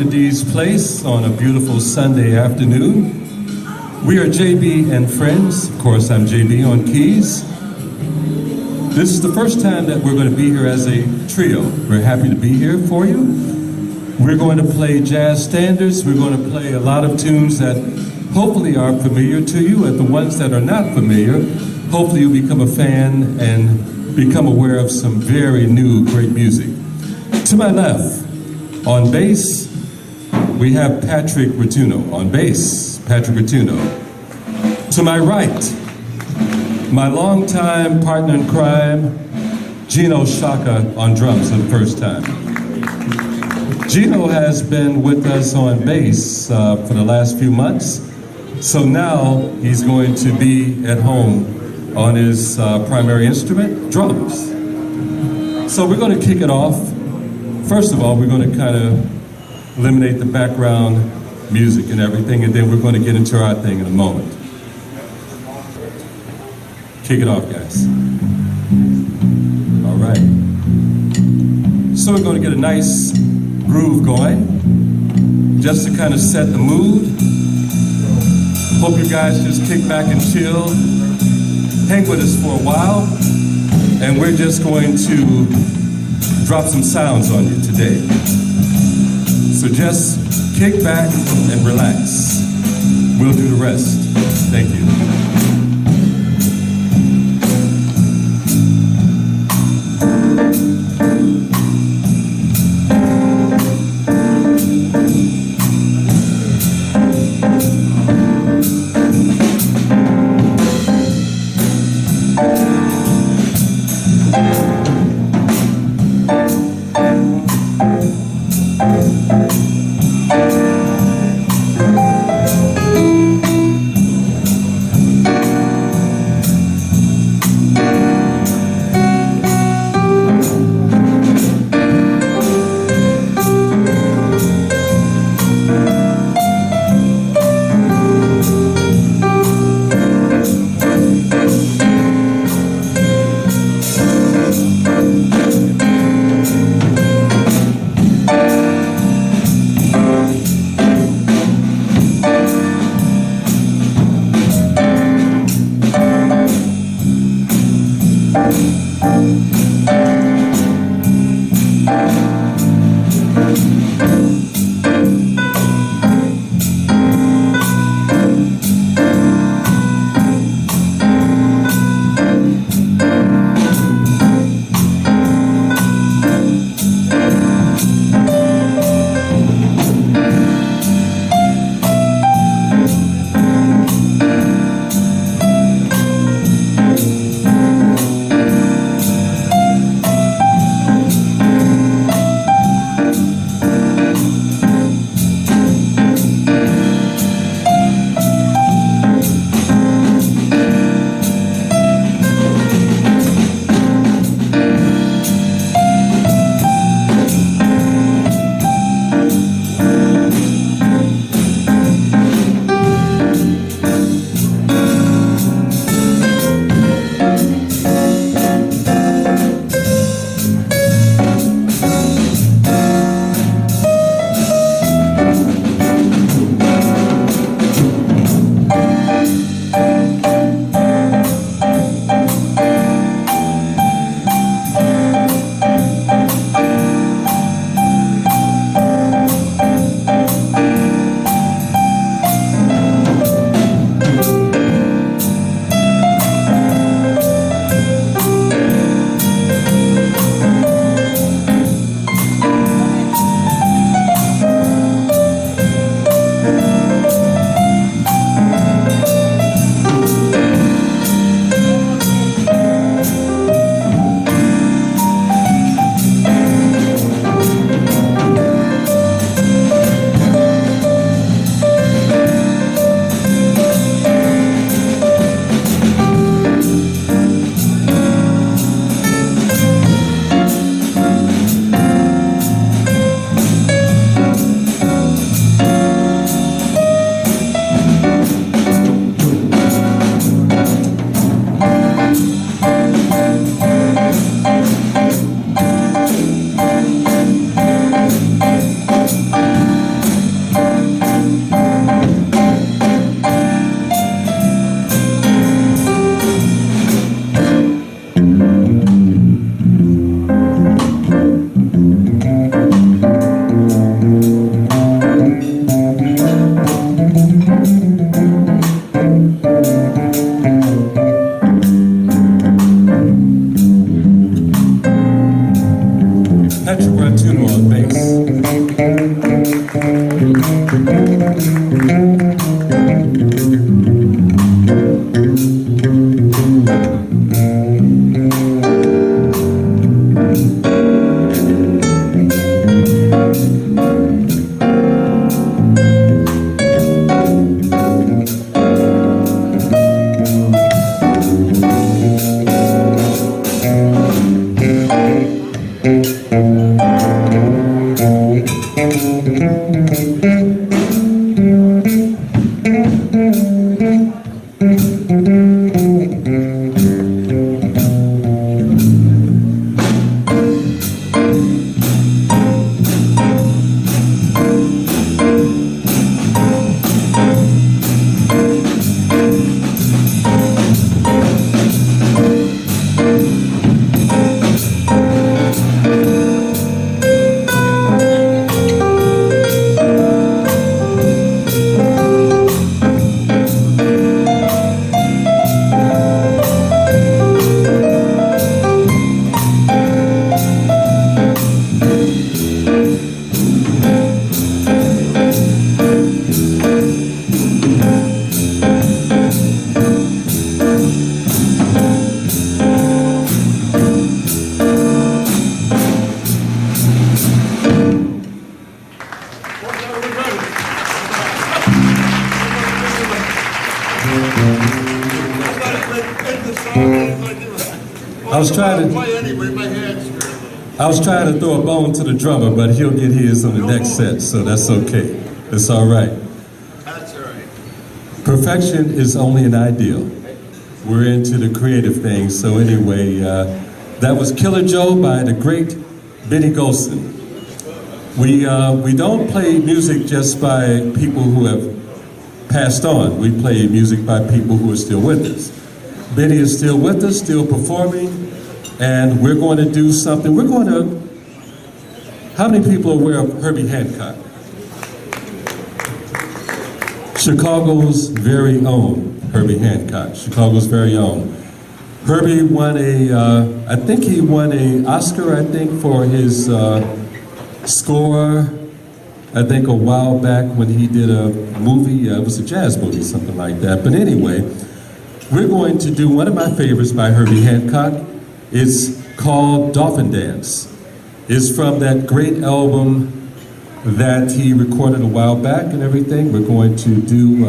to Dee's Place on a beautiful Sunday afternoon. We are JB and Friends. Of course, I'm JB on keys. This is the first time that we're going to be here as a trio. We're happy to be here for you. We're going to play jazz standards. We're going to play a lot of tunes that hopefully are familiar to you, and the ones that are not familiar, hopefully you'll become a fan and become aware of some very new, great music. To my left, on bass, we have Patrick Rotuno. On bass, Patrick Rotuno. To my right, my longtime partner in crime, Gino Shaka on drums for the first time. Gino has been with us on bass for the last few months, so now he's going to be at home on his primary instrument, drums. So we're going to kick it off. First of all, we're going to kind of eliminate the background music and everything, and then we're going to get into our thing in a moment. Kick it off, guys. All right. So we're going to get a nice groove going, just to kind of set the mood. Hope you guys just kick back and chill, hang with us for a while, and we're just going to drop some sounds on you today. So just kick back and relax. We'll do the rest. Thank you. I was trying to throw a bone to the drummer, but he'll get his on the next set, so that's okay. It's all right. That's all right. Perfection is only an ideal. We're into the creative things, so anyway, that was Killer Joe by the great Benny Golson. We don't play music just by people who have passed on. We play music by people who are still with us. Benny is still with us, still performing. And we're going to do something. How many people are aware of Herbie Hancock? Chicago's very own Herbie Hancock, Chicago's very own. Herbie won I think he won an Oscar, for his score, a while back when he did a movie, it was a jazz movie, something like that. But anyway, we're going to do one of my favorites by Herbie Hancock. It's called Dolphin Dance. It's from that great album that he recorded a while back and everything. We're going to do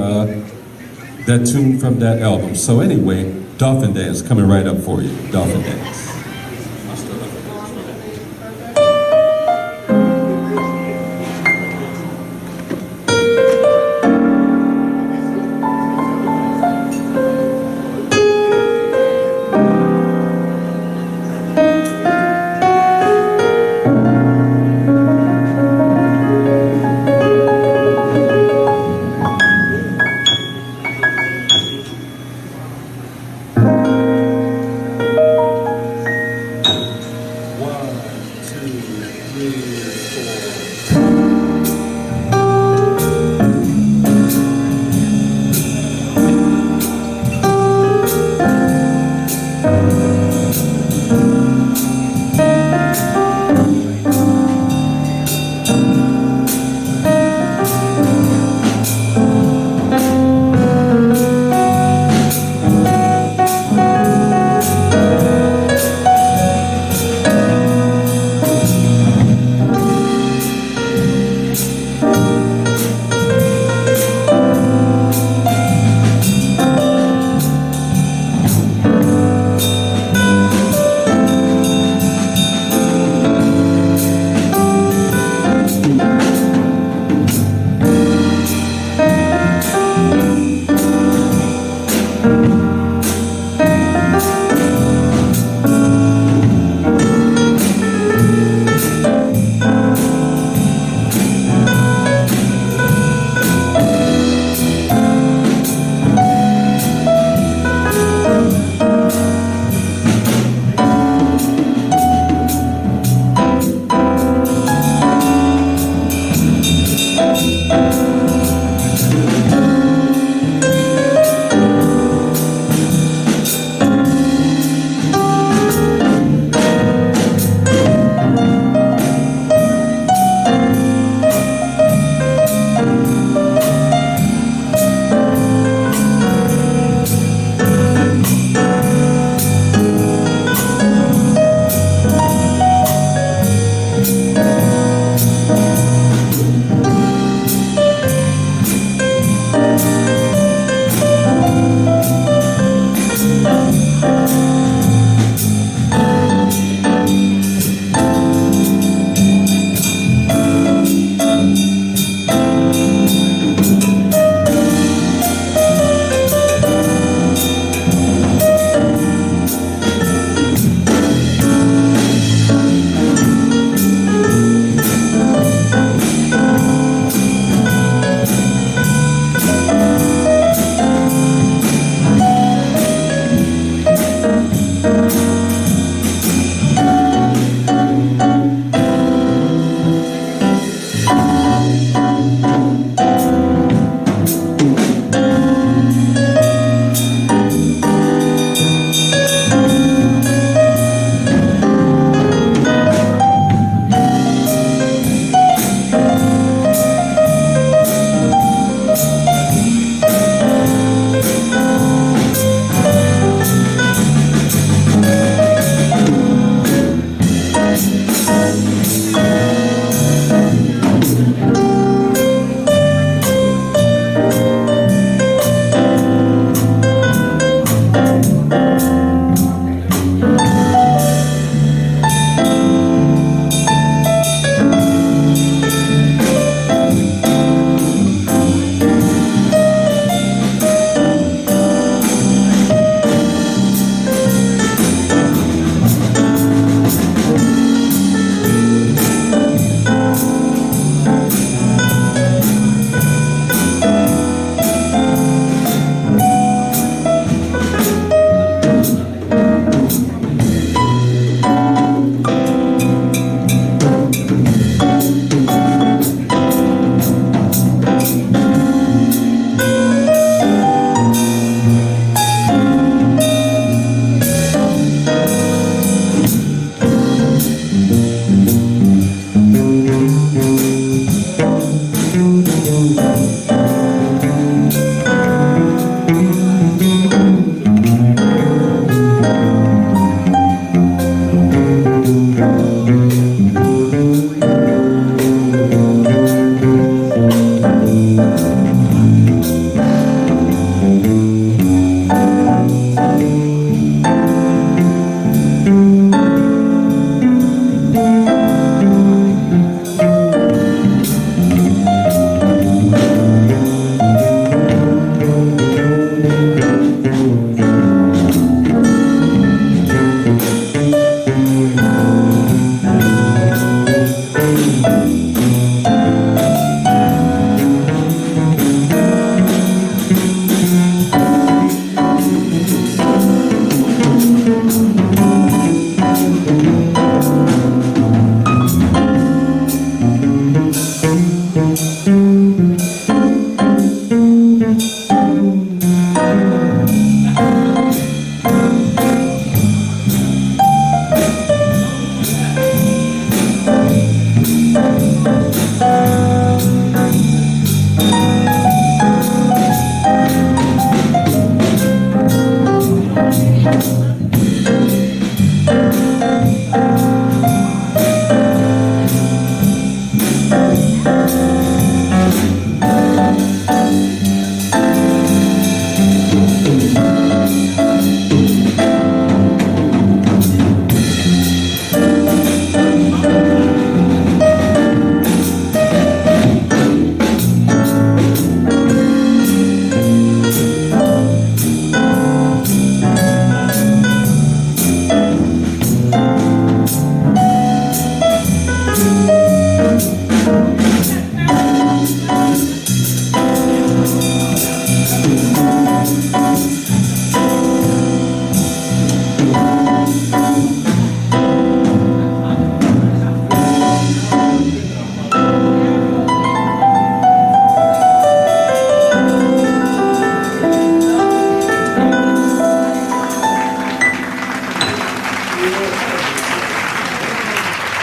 that tune from that album. So anyway, Dolphin Dance coming right up for you. Dolphin Dance.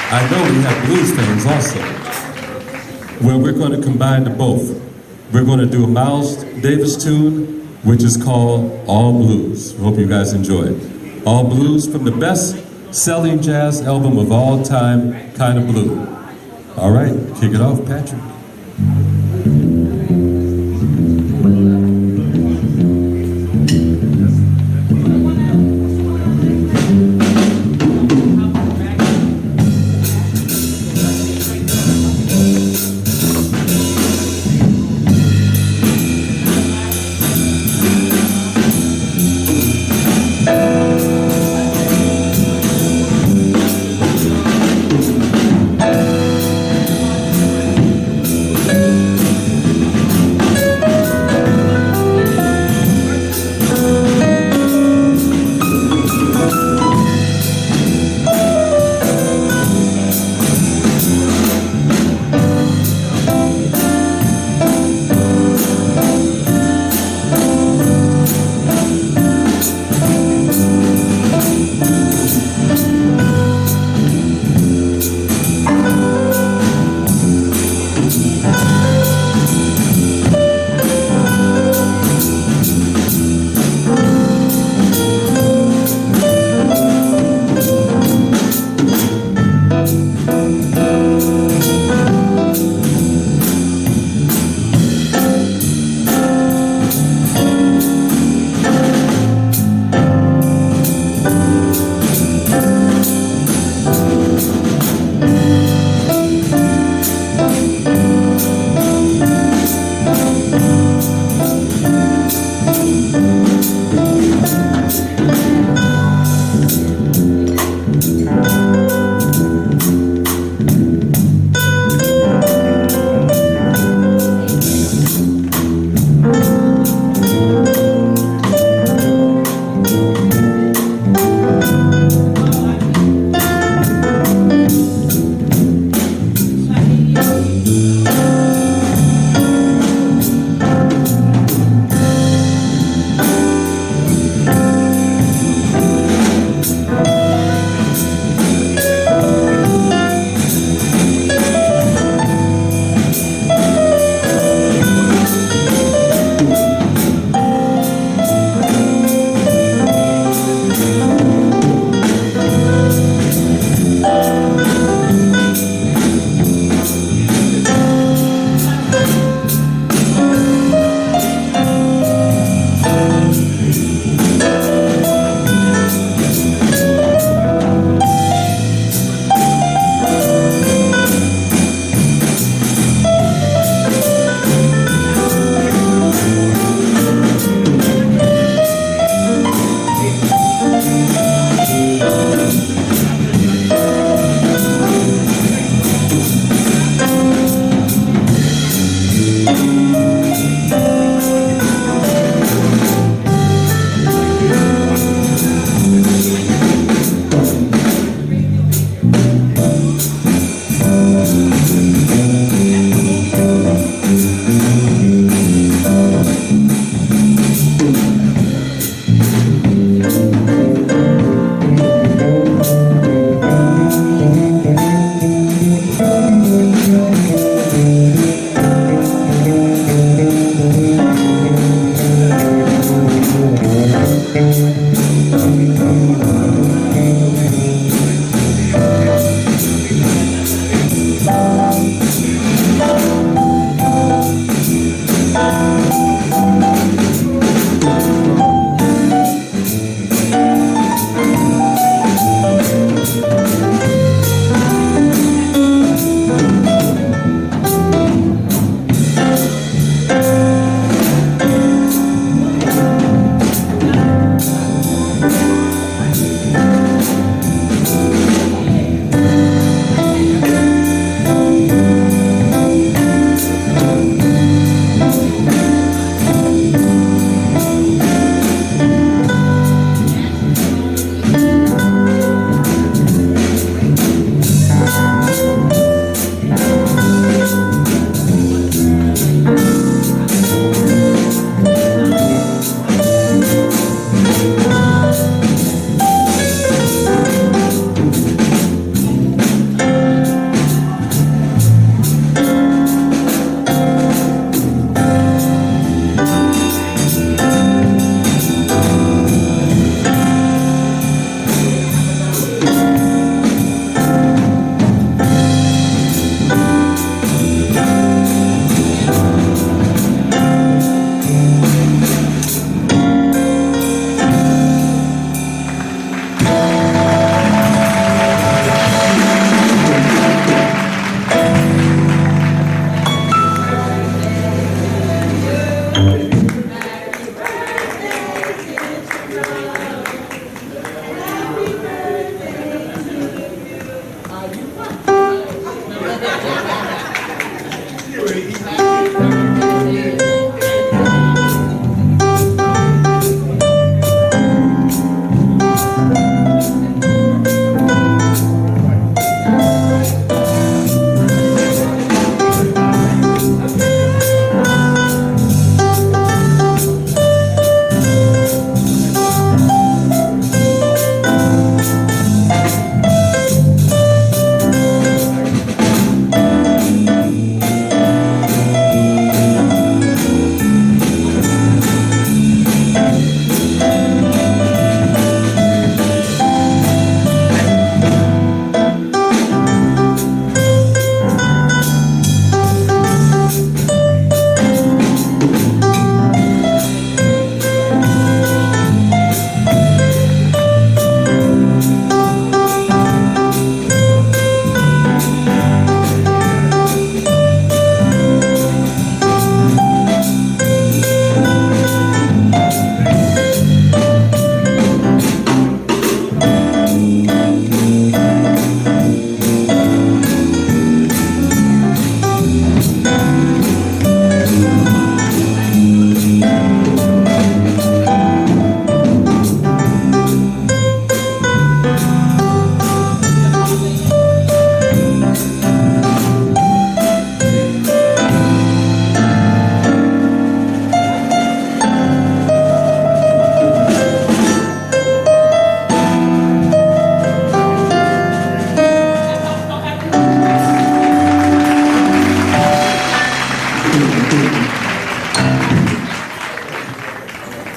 I know we have blues fans also. Well, we're going to combine the both. We're going to do a Miles Davis tune, which is called All Blues. Hope you guys enjoy it. All Blues from the best-selling jazz album of all time, Kind of Blue. All right, kick it off, Patrick.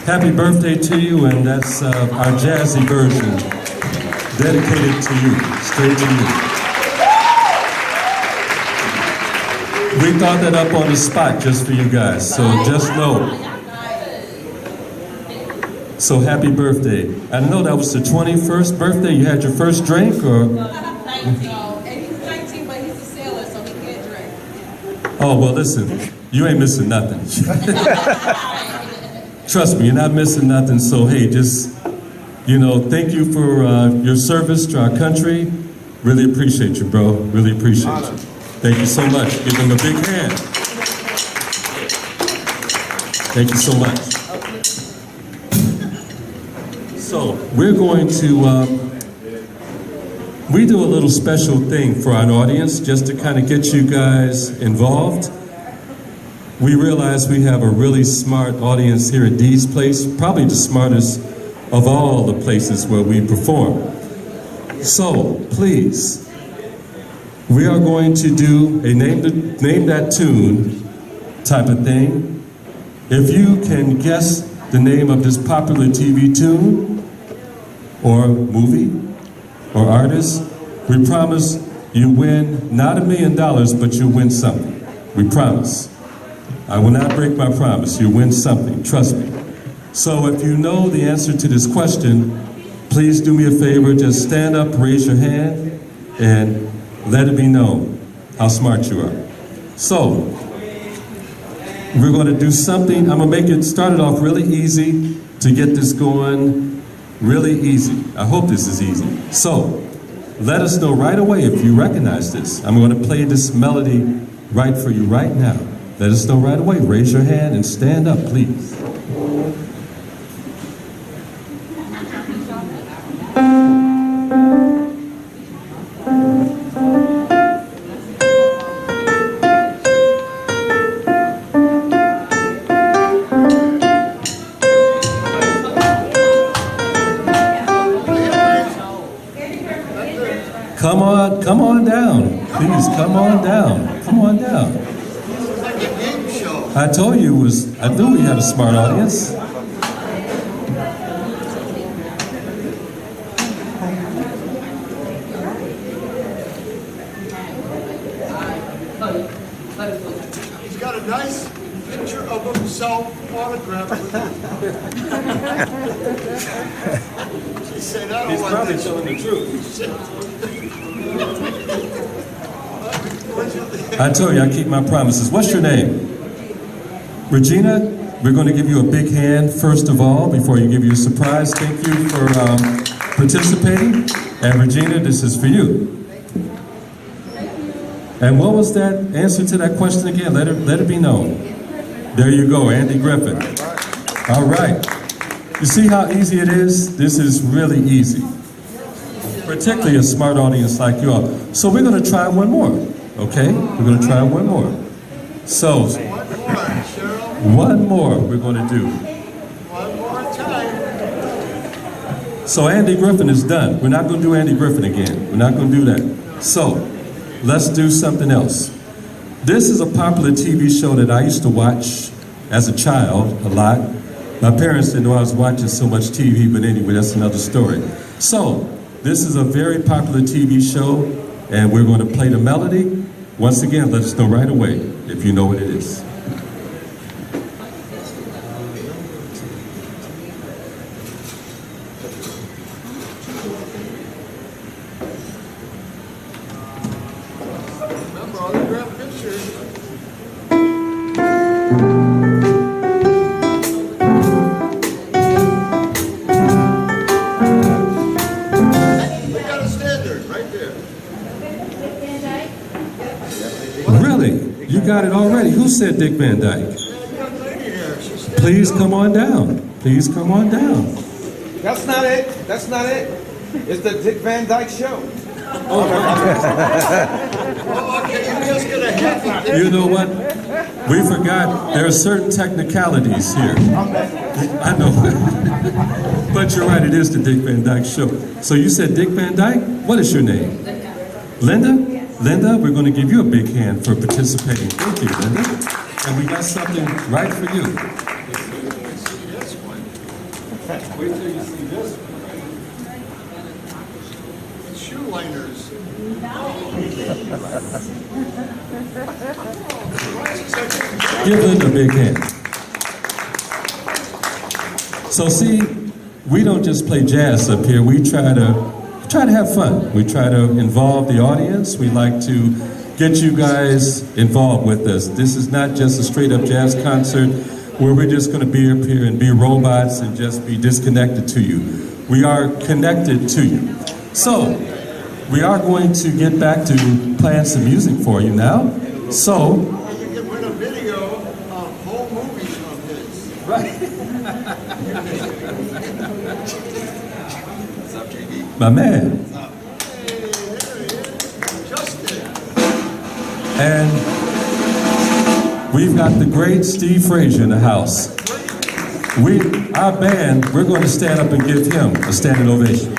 Happy birthday to you, and that's our jazzy version, dedicated to you, straight to you. We thought that up on the spot just for you guys, so just know. So happy birthday. I know that was the 21st birthday. You had your first drink, or? 19. And he's 19, but he's a sailor, so he can't drink. Oh, well, listen, you ain't missing nothing. Trust me, you're not missing nothing. So, hey, just, thank you for your service to our country. Really appreciate you, bro. Really appreciate you. Thank you so much. Give them a big hand. Thank you so much. So, we're going to, we do a little special thing for our audience just to kind of get you guys involved. We realize we have a really smart audience here at Dee's Place, probably the smartest of all the places where we perform. So, please, we are going to do a name that tune type of thing. If you can guess the name of this popular TV tune, or movie, or artist, we promise you win not $1 million, but you win something. We promise. I will not break my promise. You win something, trust me. So if you know the answer to this question, please do me a favor, just stand up, raise your hand, and let it be known how smart you are. So, we're going to do something. I'm going to make it started off really easy to get this going. Really easy. I hope this is easy. So, let us know right away if you recognize this. I'm going to play this melody right for you right now. Let us know right away. Raise your hand and stand up, please. Come on down. Please, come on down. Come on down. I told you I knew we had a smart audience. He's got a nice picture of himself autographed with him. She said, I don't He's want probably this. telling the truth. I told you I keep my promises. What's your name? Regina, we're going to give you a big hand first of all before you give you a surprise. Thank you for participating. And Regina, this is for you. And what was that answer to that question again? Let it be known. There you go, Andy Griffin. All right. You see how easy it is? This is really easy. Particularly a smart audience like you all. So we're going to try one more, okay? We're going to try one more. So, one more we're going to do. One more time. So Andy Griffin is done. We're not going to do Andy Griffin again. We're not going to do that. So, let's do something else. This is a popular TV show that I used to watch as a child a lot. My parents didn't know I was watching so much TV, but anyway, that's another story. So, this is a very popular TV show, and we're going to play the melody. Once again, let us know right away if you know what it is. Remember, autographed pictures. We got a standard right there. Really? You got it already. Who said Dick Van Dyke? Please come on down. Please come on down. That's not it. That's not it. It's the Dick Van Dyke Show. Oh, okay, you're just gonna have it. You know what? We forgot there are certain technicalities here. I know. But you're right, it is the Dick Van Dyke Show. So you said Dick Van Dyke? What is your name? Linda? Linda, we're going to give you a big hand for participating. Thank you, Linda. And we got something right for you. Wait till you see this. Shoe liners. Give Linda a big hand. So see, we don't just play jazz up here. We try to have fun. We try to involve the audience. We like to get you guys involved with us. This is not just a straight up jazz concert where we're just going to be up here and be robots and just be disconnected to you. We are connected to you. So, we are going to get back to playing some music for you now. So, You can win a video of whole movies of his. my man. Justin. And we've got the great Steve Frazier in the house. Our band, we're going to stand up and give him a standing ovation.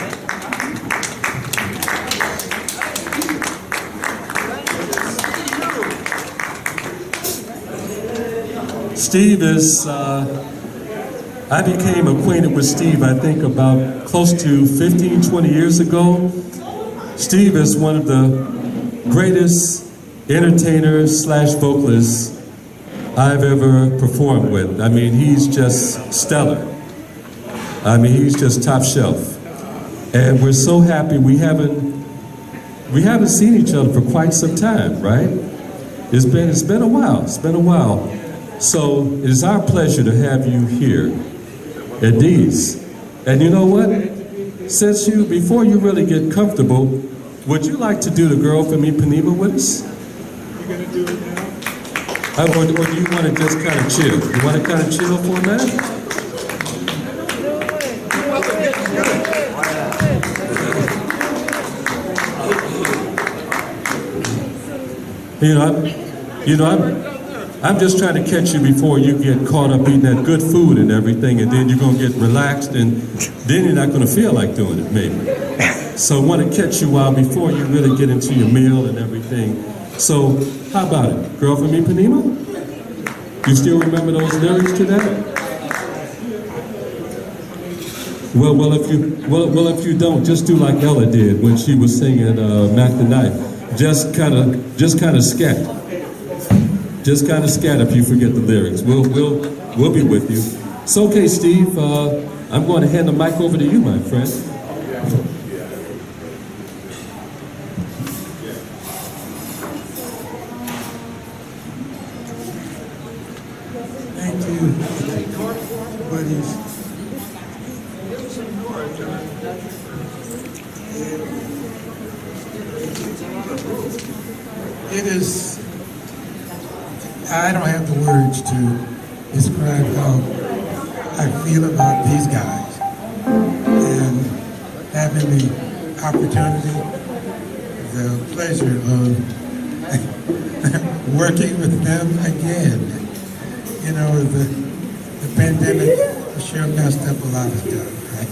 Steve is, I became acquainted with Steve, I think, about close to 15, 20 years ago. Steve is one of the greatest entertainers / vocalists I've ever performed with. I mean, he's just stellar. I mean, he's just top shelf. And we're so happy we haven't seen each other for quite some time, right? It's been a while. It's been a while. So it is our pleasure to have you here at Dee's. And you know what? Before you really get comfortable, would you like to do the Girl From Ipanema with us? You gonna do it now? Or do you want to just kind of chill? You want to kind of chill for a minute? I'm just trying to catch you before you get caught up eating that good food and everything, and then you're going to get relaxed, and then you're not going to feel like doing it, maybe. So I want to catch you while before you really get into your meal and everything. So how about it? Girl From Ipanema? You still remember those lyrics to that? Well, if you don't, just do like Ella did when she was singing Mac the Knife. Just kind of scat. Just kind of scat if you forget the lyrics. We'll be with you. So, okay, Steve, I'm going to hand the mic over to you, my friend. Thank you, buddies. It is, I don't have the words to describe how I feel about these guys. And having the opportunity, the pleasure of working with them again. You know, the pandemic sure messed up a lot of stuff, right?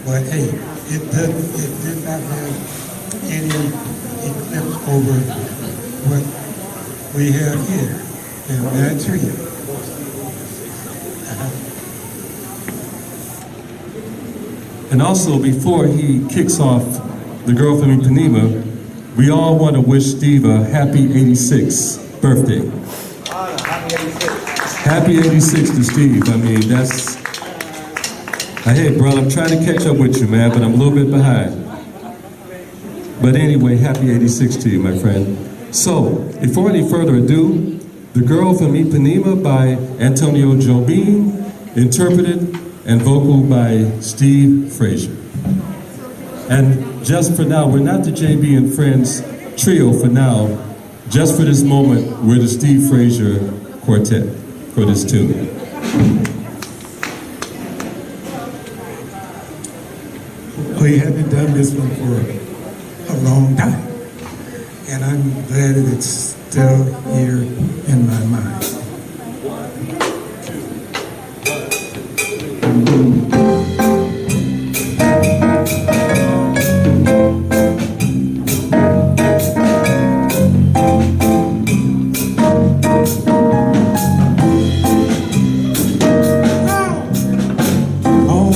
But hey, it did not have any eclipse over what we have here, and that's real. And also, before he kicks off the Girl From Ipanema, we all want to wish Steve a happy 86th birthday. Happy 86 to Steve. I mean, hey, brother, I'm trying to catch up with you, man, but I'm a little bit behind. But anyway, happy 86 to you, my friend. So, before any further ado, The Girl From Ipanema by Antonio Jobim, interpreted and vocal by Steve Frazier. And just for now, we're not the JB and Friends trio for now. Just for this moment, we're the Steve Frazier Quartet for this tune. We haven't done this one for a long time, and I'm glad that it's still here in my mind. On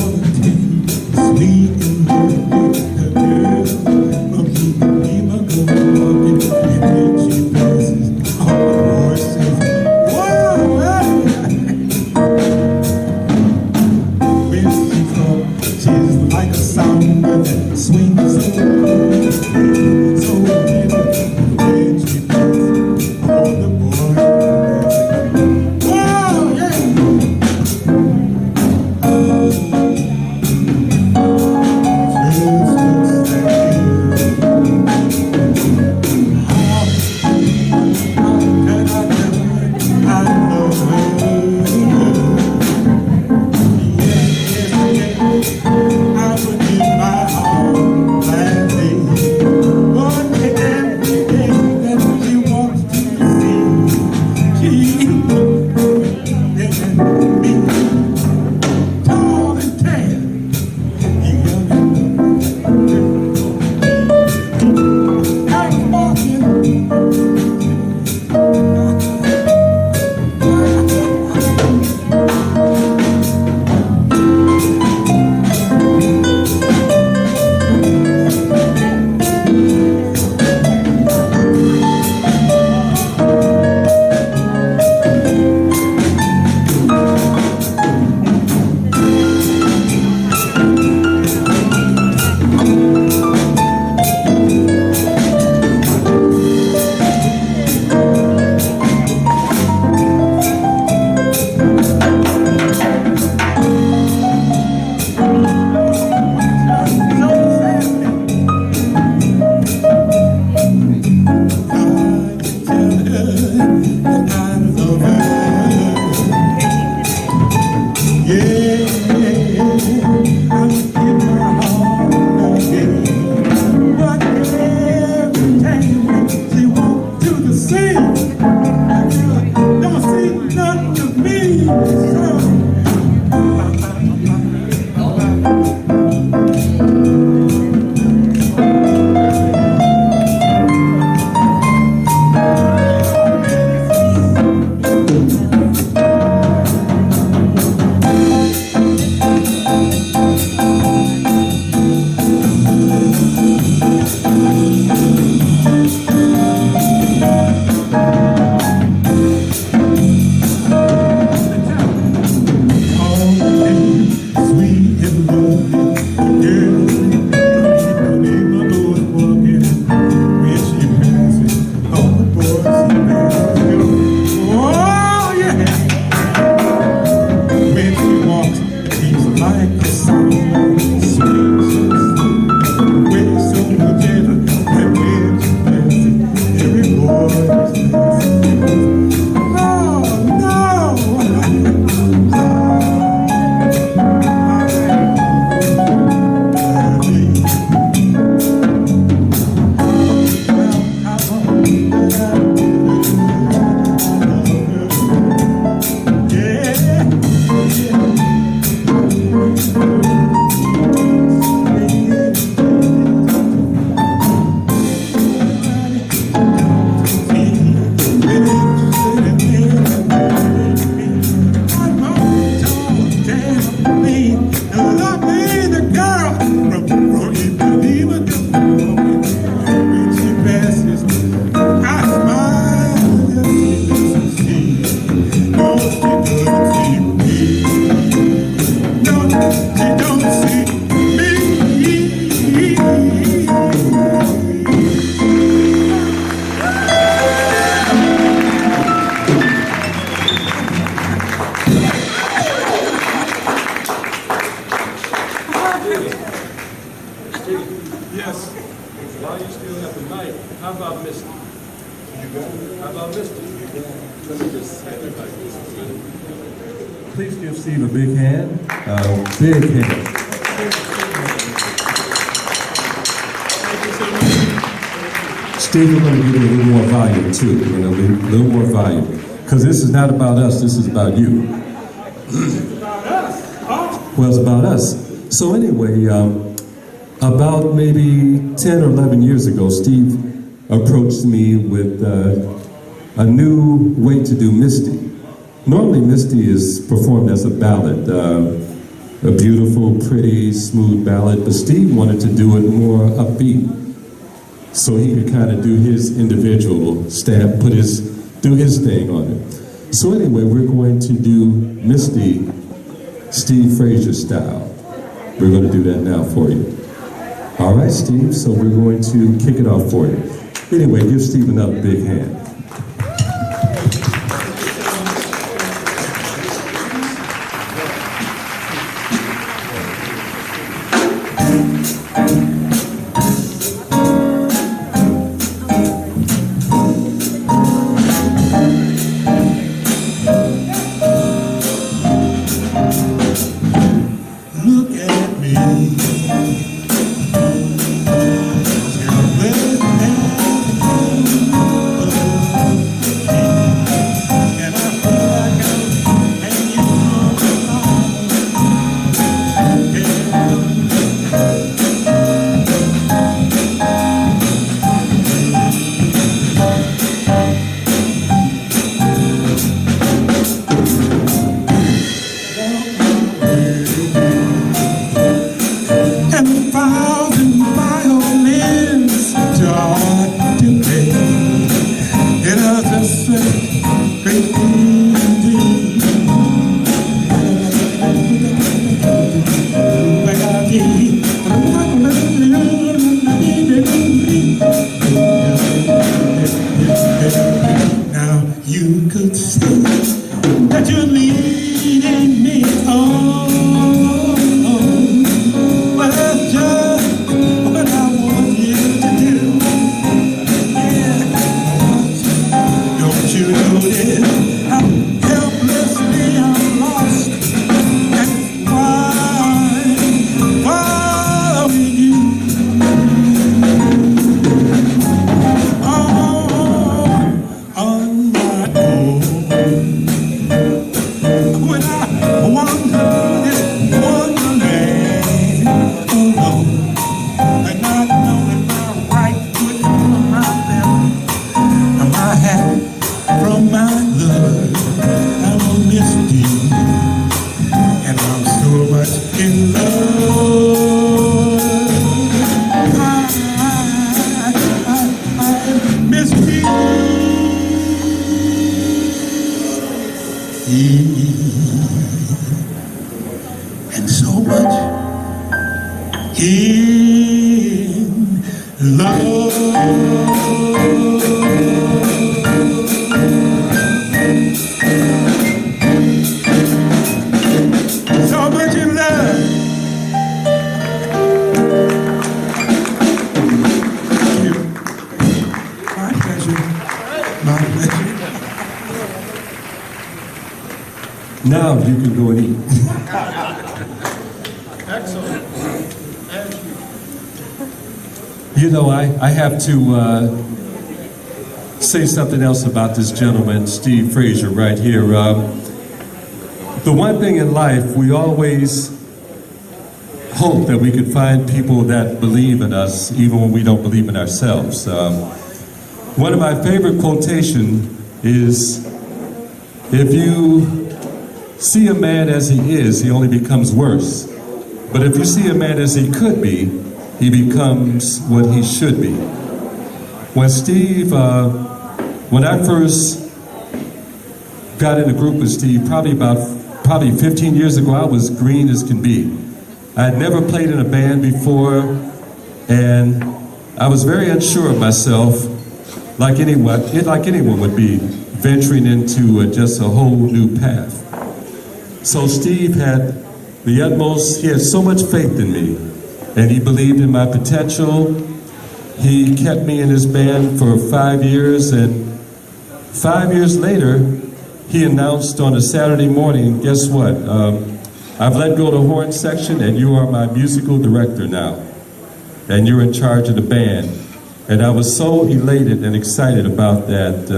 lovely, lovely the girl from Ipanema. When she passes, I smile. She doesn't see. No, she doesn't see me. No, she don't see me. Yes. While you still have the mic, how about Misty? How about Misty? Let me just hand it back. Please give Steve a big hand. Big hand. Steve, we're going to give you a little more volume too. A little more volume. Because this is not about us, this is about you. Well, it's about us. So anyway, about maybe 10 or 11 years ago, Steve approached me with a new way to do Misty. Normally, Misty is performed as a ballad, a beautiful, pretty, smooth ballad, but Steve wanted to do it more upbeat, so he could kind of do his individual stamp, do his thing on it. So anyway, we're going to do Misty Steve Frazier style. We're going to do that now for you. All right, Steve, so we're going to kick it off for you. Anyway, give Steve another big hand. Look at me. And 1,000 violins start to play. It is just such great evening. Now you could say that you're leading me on. Well, that's just what I want you to do. Yeah. Don't you notice how helplessly I'm lost? That's why following you. On my own. When I wander this wonderland alone, and not knowing my right foot from my left, and my hat from my love, I'm a Misty, and I'm so much in love. I'm Misty. And so much in love. So much in love. Thank you. My pleasure. My pleasure. Now you can go and eat. Excellent. As you. You know, I have to say something else about this gentleman, Steve Frazier, right here. The one thing in life, we always hope that we could find people that believe in us, even when we don't believe in ourselves. One of my favorite quotation is, if you see a man as he is, he only becomes worse. But if you see a man as he could be, he becomes what he should be. When when I first got in a group with Steve, probably 15 years ago, I was green as can be. I had never played in a band before, and I was very unsure of myself, like anyone would be, venturing into just a whole new path. So Steve had he had so much faith in me, and he believed in my potential. He kept me in his band for 5 years, and 5 years later, he announced on a Saturday morning, guess what? I've let go of the horn section, and you are my musical director now. And you're in charge of the band. And I was so elated and excited about that.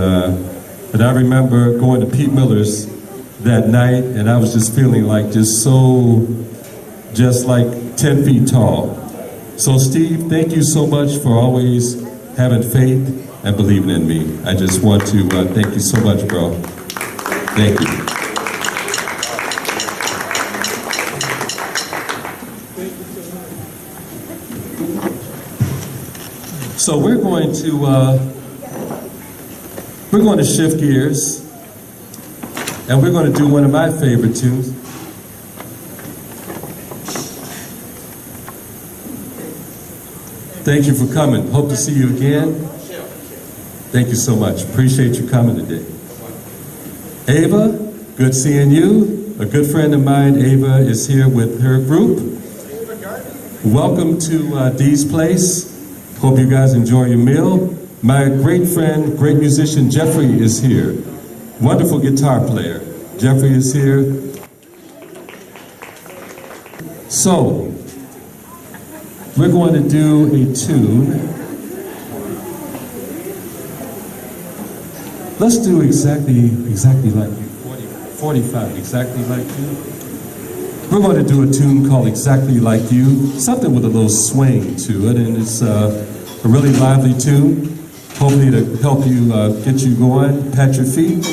And I remember going to Pete Miller's that night, and I was just feeling like just like 10 feet tall. So Steve, thank you so much for always having faith and believing in me. I just want to thank you so much, bro. Thank you. So we're going to shift gears, and we're going to do one of my favorite tunes. Thank you for coming. Hope to see you again. Thank you so much. Appreciate you coming today. Ava, good seeing you. A good friend of mine, Ava, is here with her group. Welcome to Dee's Place. Hope you guys enjoy your meal. My great friend, great musician, Jeffrey is here. Wonderful guitar player. Jeffrey is here. So, we're going to do a tune. Let's do exactly like you. 45, exactly like you. We're going to do a tune called Exactly Like You, something with a little swing to it, and it's a really lively tune, hopefully to help you get you going, pat your feet.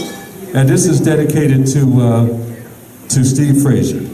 And this is dedicated to Steve Frazier.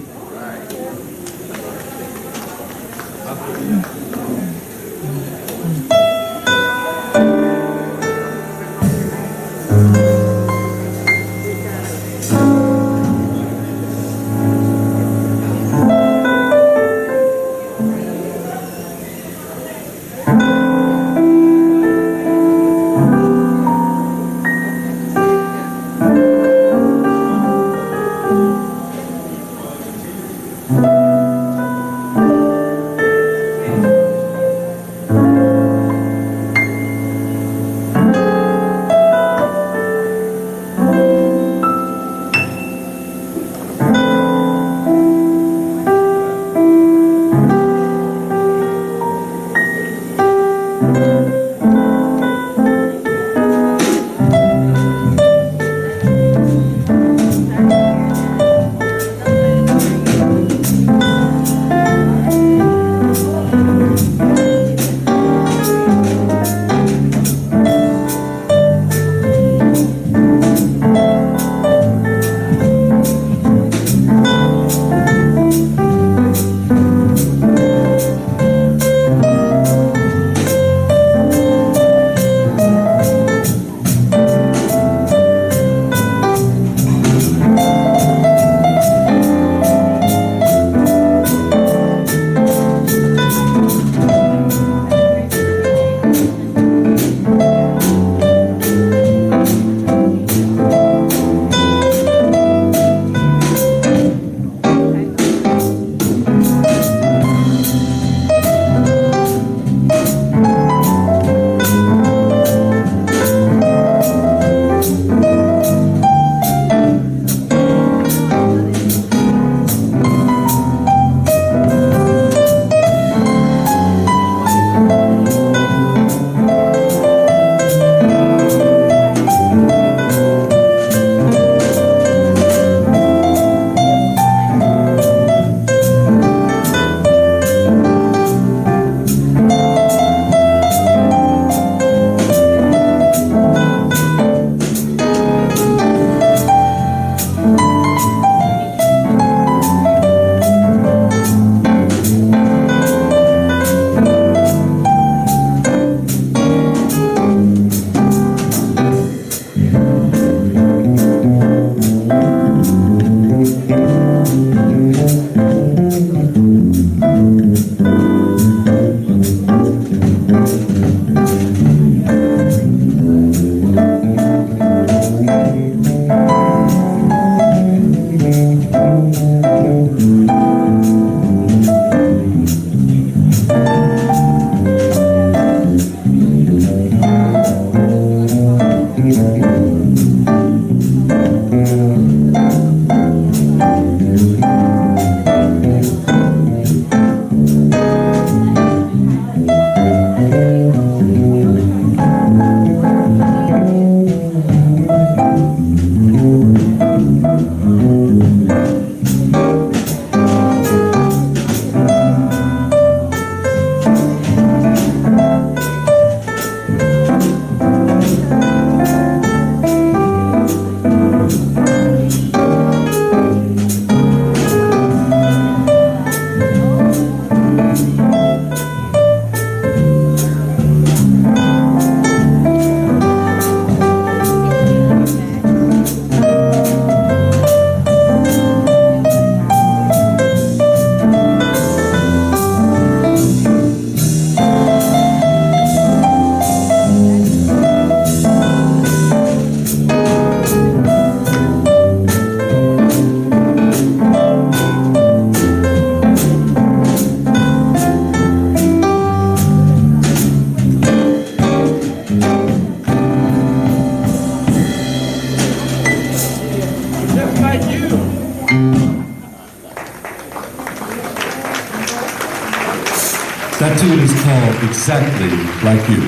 That tune is called Exactly Like You.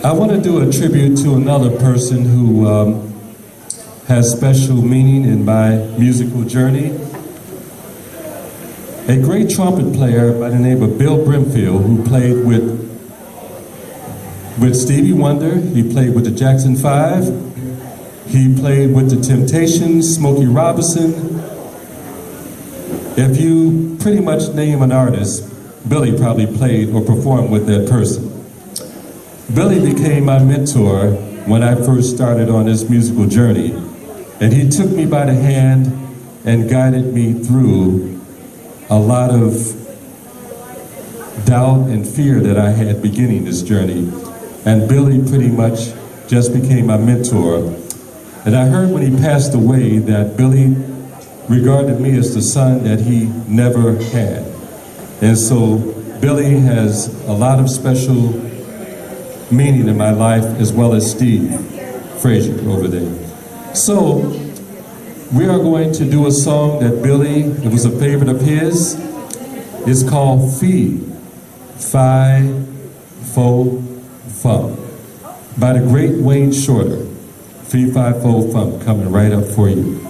I want to do a tribute to another person who has special meaning in my musical journey. A great trumpet player by the name of Bill Brimfield, who played with Stevie Wonder. He played with the Jackson 5. He played with the Temptations, Smokey Robinson. If you pretty much name an artist, Billy probably played or performed with that person. Billy became my mentor when I first started on this musical journey, and he took me by the hand and guided me through a lot of doubt and fear that I had beginning this journey. And Billy pretty much just became my mentor. And I heard when he passed away that Billy regarded me as the son that he never had. And so Billy has a lot of special meaning in my life, as well as Steve Frazier over there. So we are going to do a song that Billy, it was a favorite of his. It's called Fee, Fi, Fo, Fum, by the great Wayne Shorter. Fee, Fi, Fo, Fum, coming right up for you.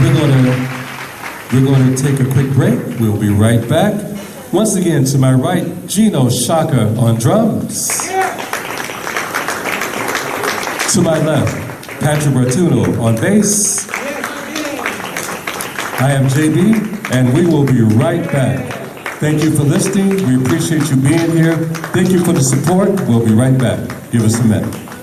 We're gonna take a quick break. We'll be right back. Once again, to my right, Gino Shaka on drums. To my left, Patrick Bertuno on bass. I am JB, and we will be right back. Thank you for listening. We appreciate you being here. Thank you for the support. We'll be right back. Give us a minute.